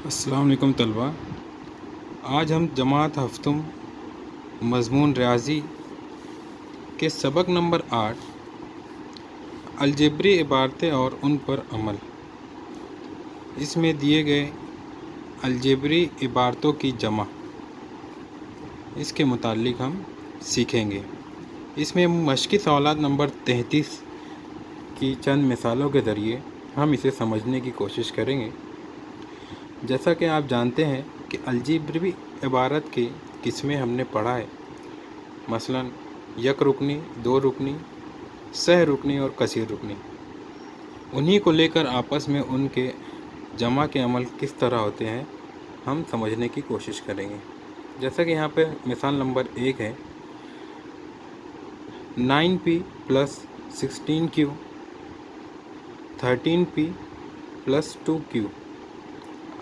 अस्सलाम वालेकुम तलबा। आज हम जमात हफ्तुम मज़मून रियाज़ी के सबक नंबर 8 अलजेब्री इबारतें और उन पर अमल, इसमें दिए गए अलजेब्री इबारतों की जमा, इसके मुताल्लिक़ हम सीखेंगे। इसमें मश्की सवालात नंबर 33 की चंद मिसालों के ज़रिए हम इसे समझने की कोशिश करेंगे। जैसा कि आप जानते हैं कि अलजेब्री इबारत की किस्में हमने पढ़ा है, मसलन यक रुकनी, दो रुकनी, सह रुकनी और कसीर रुकनी। उन्हीं को लेकर आपस में उनके जमा के अमल किस तरह होते हैं हम समझने की कोशिश करेंगे। जैसा कि यहाँ पे मिसाल नंबर 1 है, 9p + 16q 13p + 2q।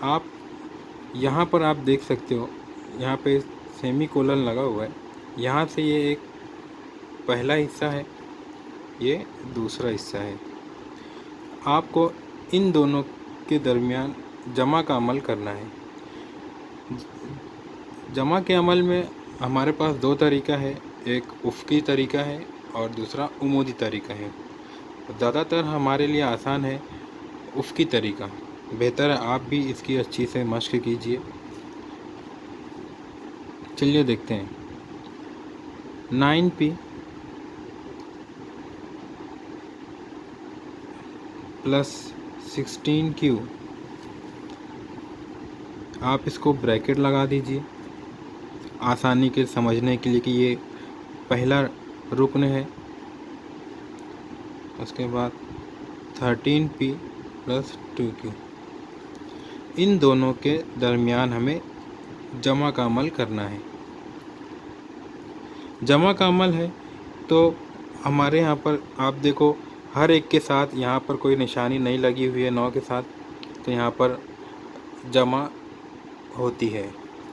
आप यहाँ पर आप देख सकते हो, यहाँ पे सेमी कोलन लगा हुआ है। यहाँ से ये एक पहला हिस्सा है, ये दूसरा हिस्सा है। आपको इन दोनों के दरमियान जमा का अमल करना है। जमा के अमल में हमारे पास दो तरीका है, एक उफ़क़ी तरीका है और दूसरा उमूदी तरीका है। ज़्यादातर हमारे लिए आसान है उफ़क़ी तरीका। बेहतर है आप भी इसकी अच्छी से मश्क कीजिए। चलिए देखते हैं। 9p + 16q, आप इसको ब्रैकेट लगा दीजिए आसानी के समझने के लिए कि ये पहला रुकन है। उसके बाद 13p + 2q, इन दोनों के दरमियान हमें जमा का अमल करना है। जमा का अमल है तो हमारे यहाँ पर आप देखो, हर एक के साथ यहाँ पर कोई निशानी नहीं लगी हुई है 9 के साथ, तो यहाँ पर जमा होती है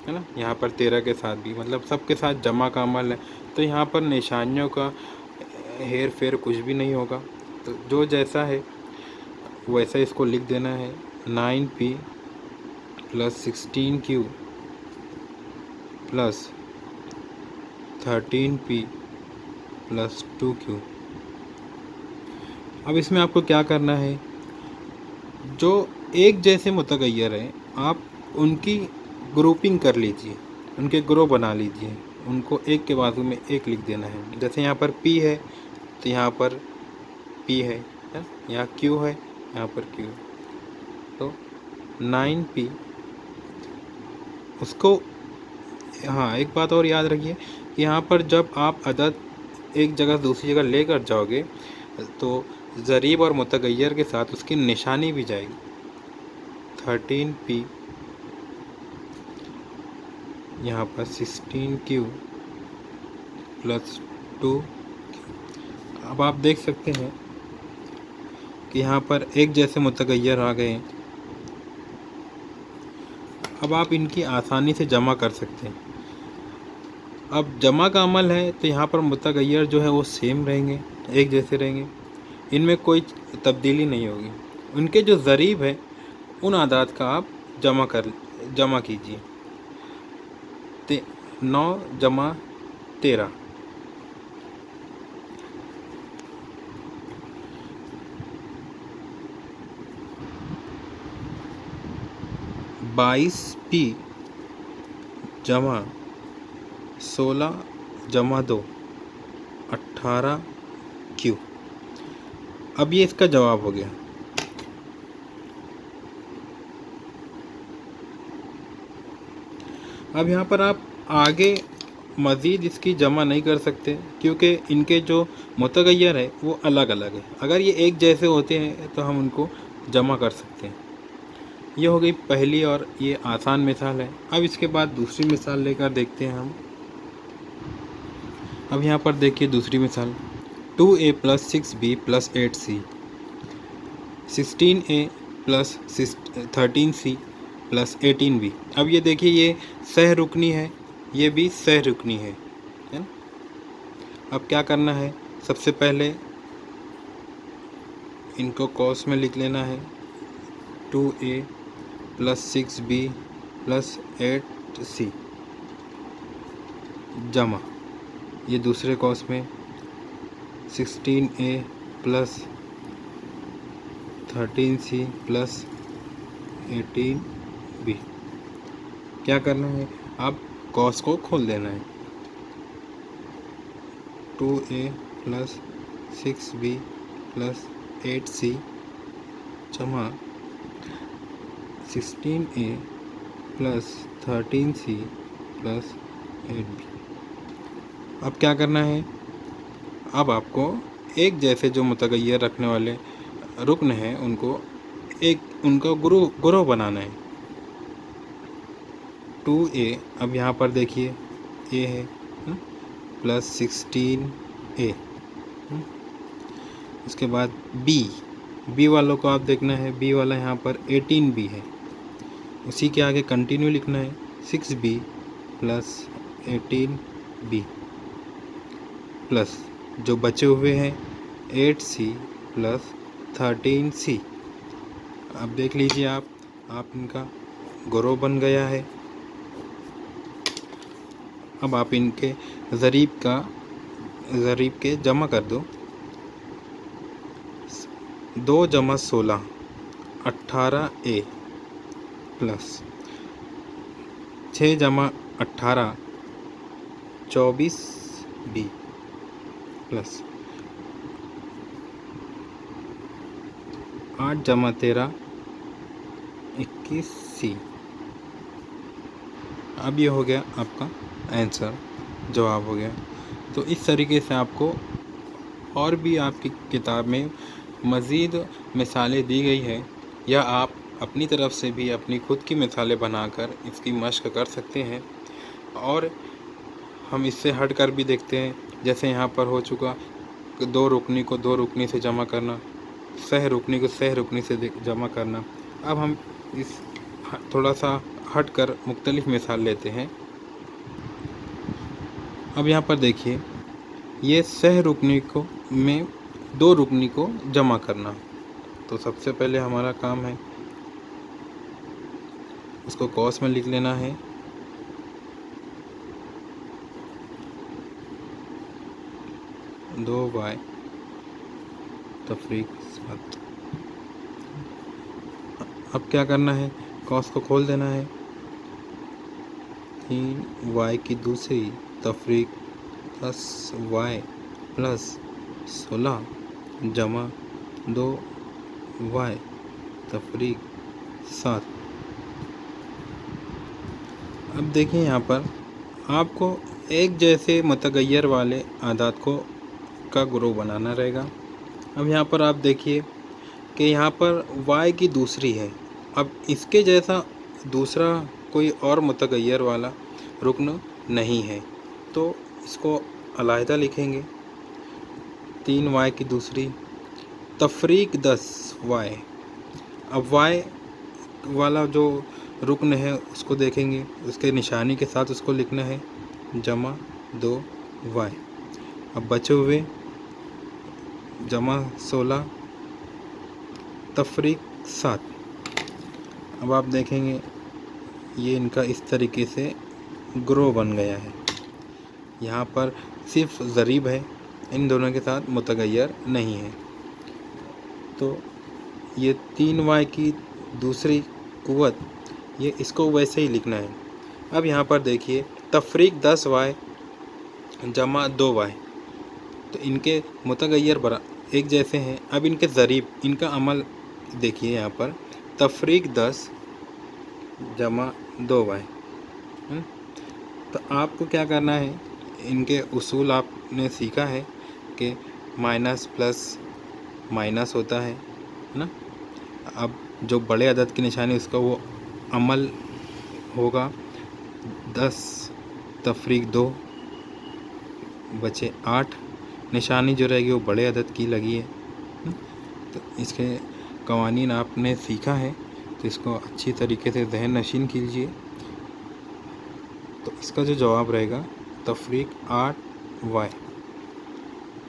ना। यहाँ पर 13 के साथ भी, मतलब सबके साथ जमा का अमल है, तो यहाँ पर निशानियों का हेर फेर कुछ भी नहीं होगा। तो जो जैसा है वैसा इसको लिख देना है। 9p + 16q + 13p + 2q। अब इसमें आपको क्या करना है, जो एक जैसे मुतगय्यर हैं आप उनकी ग्रुपिंग कर लीजिए, उनके ग्रुप बना लीजिए, उनको एक के बाजू में एक लिख देना है। जैसे यहाँ पर p है तो यहाँ पर p है, यहाँ q है, यहाँ पर q। तो 9p, उसको, हाँ एक बात और याद रखिए कि यहाँ पर जब आप अदद एक जगह दूसरी जगह लेकर जाओगे तो ज़रीब और मुतगय्यर के साथ उसकी निशानी भी जाएगी। 13p, यहाँ पर 16q + 2। अब आप देख सकते हैं कि यहाँ पर एक जैसे मुतगय्यर आ गए। अब आप इनकी आसानी से जमा कर सकते हैं। अब जमा का अमल है तो यहाँ पर मुतगय्यर जो है वो सेम रहेंगे, एक जैसे रहेंगे, इनमें कोई तब्दीली नहीं होगी। उनके जो ज़रीब है उन आदाद का आप जमा कीजिए। 9 + 13, 22p = 16 + 2, 18q। अब ये इसका जवाब हो गया। अब यहाँ पर आप आगे मज़ीद इसकी जमा नहीं कर सकते क्योंकि इनके जो मुतगय्यर है वो अलग अलग है। अगर ये एक जैसे होते हैं तो हम उनको जमा कर सकते हैं। ये हो गई पहली और ये आसान मिसाल है। अब इसके बाद दूसरी मिसाल लेकर देखते हैं हम। अब यहाँ पर देखिए दूसरी मिसाल, 2a + 6b + 8c, 16a + 13c + 18b। अब ये देखिए ये सह रुकनी है, ये भी सह रुकनी है ना। अब क्या करना है, सबसे पहले इनको कॉस में लिख लेना है। 2a plus 6b plus 8c जमा, ये दूसरे कॉस में 16a plus 13c plus 18b। क्या करना है, अब कॉस को खोल देना है। 2a plus 6b plus 8c जमा 16a plus 13c plus 8b। अब क्या करना है, अब आपको एक जैसे जो मुतगय्यर रखने वाले रुकन हैं उनका ग्रुप बनाना है। 2a, अब यहाँ पर देखिए a है प्लस 16a। उसके बाद b वालों को आप देखना है, b वाला यहाँ पर 18b है, उसी के आगे कंटिन्यू लिखना है 6b प्लस 18b प्लस जो बचे हुए हैं 8c प्लस 13c। अब देख लीजिए आप इनका ग्रुप बन गया है। अब आप इनके ज़रीब के जमा कर दो। 2 जमा 16 18a प्लस 6 जमा 18 24b प्लस 8 जमा 13 21c। अब ये हो गया आपका आंसर, जवाब हो गया। तो इस तरीके से आपको और भी आपकी किताब में मज़ीद मिसालें दी गई है, या आप अपनी तरफ से भी अपनी खुद की मिसालें बनाकर इसकी मश्क कर सकते हैं। और हम इससे हट कर भी देखते हैं, जैसे यहाँ पर हो चुका 2 रुकनी को 2 रुकनी से जमा करना, सह रुकनी को सह रुकनी से जमा करना। अब हम इस थोड़ा सा हट कर मुख्तलिफ मिसाल लेते हैं। अब यहाँ पर देखिए, ये सह रुकनी को में 2 रुकनी को जमा करना। तो सबसे पहले हमारा काम है उसको कॉस में लिख लेना है। दो y तफरीक 7। अब क्या करना है, कॉस को खोल देना है। 3y की दूसरी तफरीक 10y प्लस 16 जमा 2y तफरीक 7। अब देखिए यहाँ पर आपको एक जैसे मुतगय्यर वाले आदात का ग्रुप बनाना रहेगा। अब यहाँ पर आप देखिए कि यहाँ पर y की दूसरी है। अब इसके जैसा दूसरा कोई और मुतगय्यर वाला रुकन नहीं है, तो इसको अलहदा लिखेंगे। 3y की दूसरी तफरीक 10y। अब y वाला जो रुकन है उसको देखेंगे, उसके निशानी के साथ उसको लिखना है जमा 2y। अब बचे हुए जमा 16 तफरीक 7। अब आप देखेंगे ये इनका इस तरीके से ग्रुप बन गया है। यहाँ पर सिर्फ ज़रीब है, इन दोनों के साथ मुतगय्यर नहीं है। तो ये 3y की दूसरी कुव्वत, ये इसको वैसे ही लिखना है। अब यहाँ पर देखिए तफरीक 10y जमा 2y, तो इनके मुतगय्यर एक जैसे हैं। अब इनके ज़रीब, इनका अमल देखिए यहाँ पर तफरीक 10 जमा 2y। तो आपको क्या करना है, इनके उसूल आपने सीखा है कि माइनस प्लस माइनस होता है ना। अब जो बड़े अदद की निशानी उसका वो अमल होगा 10 तफरीक 2 बचे 8, निशानी जो रहेगी वो बड़े अदद की लगी है। तो इसके कवानीन आपने सीखा है, तो इसको अच्छी तरीके से जहन नशीन कीजिए। तो इसका जो जवाब रहेगा तफरीक 8y।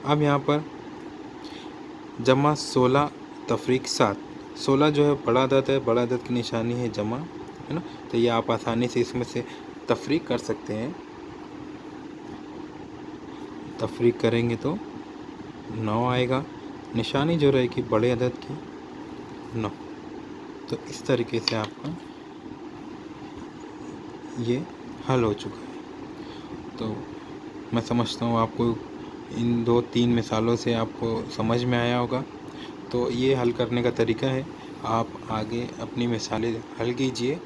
अब यहाँ पर जमा 16 तफरीक 7, 16 जो है बड़ा अदद है, बड़ा अदद की निशानी है जमा, है ना। तो ये आप आसानी से इसमें से तफरीक कर सकते हैं। तफरीक करेंगे तो 9 आएगा। निशानी जो रहेगी बड़े अदद की 9। तो इस तरीके से आपका ये हल हो चुका है। तो मैं समझता हूँ आपको इन 2-3 मिसालों से आपको समझ में आया होगा। तो ये हल करने का तरीका है, आप आगे अपनी मिसालें हल कीजिए।